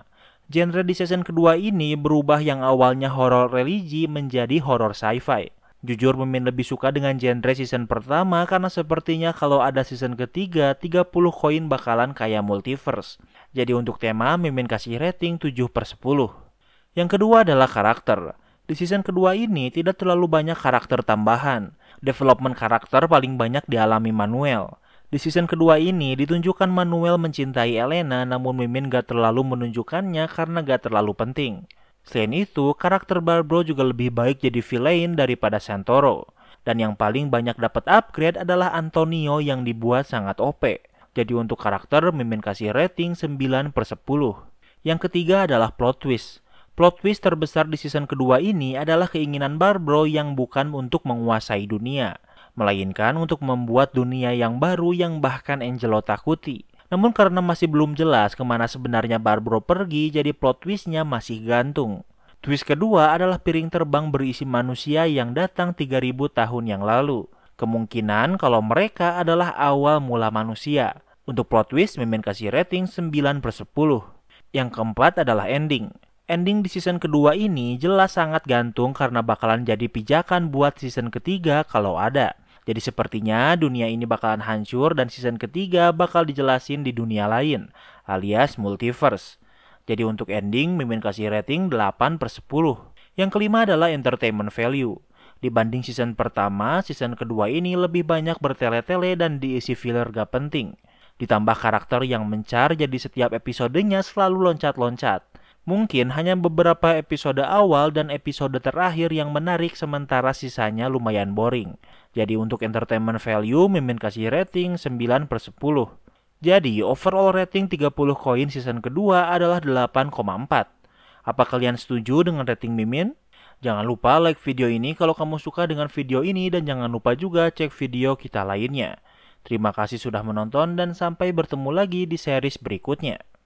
Genre di season kedua ini berubah yang awalnya horor religi menjadi horor sci-fi. Jujur Mimin lebih suka dengan genre season pertama karena sepertinya kalau ada season ketiga 30 koin bakalan kayak multiverse. Jadi untuk tema Mimin kasih rating 7/10. Yang kedua adalah karakter. Di season kedua ini tidak terlalu banyak karakter tambahan. Development karakter paling banyak dialami Manuel. Di season kedua ini ditunjukkan Manuel mencintai Elena namun Mimin gak terlalu menunjukkannya karena gak terlalu penting. Selain itu, karakter Barbro juga lebih baik jadi villain daripada Santoro. Dan yang paling banyak dapat upgrade adalah Antonio yang dibuat sangat OP. Jadi untuk karakter Mimin kasih rating 9/10. Yang ketiga adalah plot twist. Plot twist terbesar di season kedua ini adalah keinginan Barbro yang bukan untuk menguasai dunia, melainkan untuk membuat dunia yang baru yang bahkan Angelo takuti. Namun karena masih belum jelas kemana sebenarnya Barbro pergi, jadi plot twistnya masih gantung. Twist kedua adalah piring terbang berisi manusia yang datang 3000 tahun yang lalu. Kemungkinan kalau mereka adalah awal mula manusia. Untuk plot twist, Mimin kasih rating 9/10. Yang keempat adalah ending. Ending di season kedua ini jelas sangat gantung karena bakalan jadi pijakan buat season ketiga kalau ada. Jadi sepertinya dunia ini bakalan hancur dan season ketiga bakal dijelasin di dunia lain, alias multiverse. Jadi untuk ending, Mimin kasih rating 8/10. Yang kelima adalah entertainment value. Dibanding season pertama, season kedua ini lebih banyak bertele-tele dan diisi filler gak penting. Ditambah karakter yang mencar jadi setiap episodenya selalu loncat-loncat. Mungkin hanya beberapa episode awal dan episode terakhir yang menarik sementara sisanya lumayan boring. Jadi untuk entertainment value Mimin kasih rating 9/10. Jadi overall rating 30 koin season kedua adalah 8,4. Apa kalian setuju dengan rating Mimin? Jangan lupa like video ini kalau kamu suka dengan video ini dan jangan lupa juga cek video kita lainnya. Terima kasih sudah menonton dan sampai bertemu lagi di series berikutnya.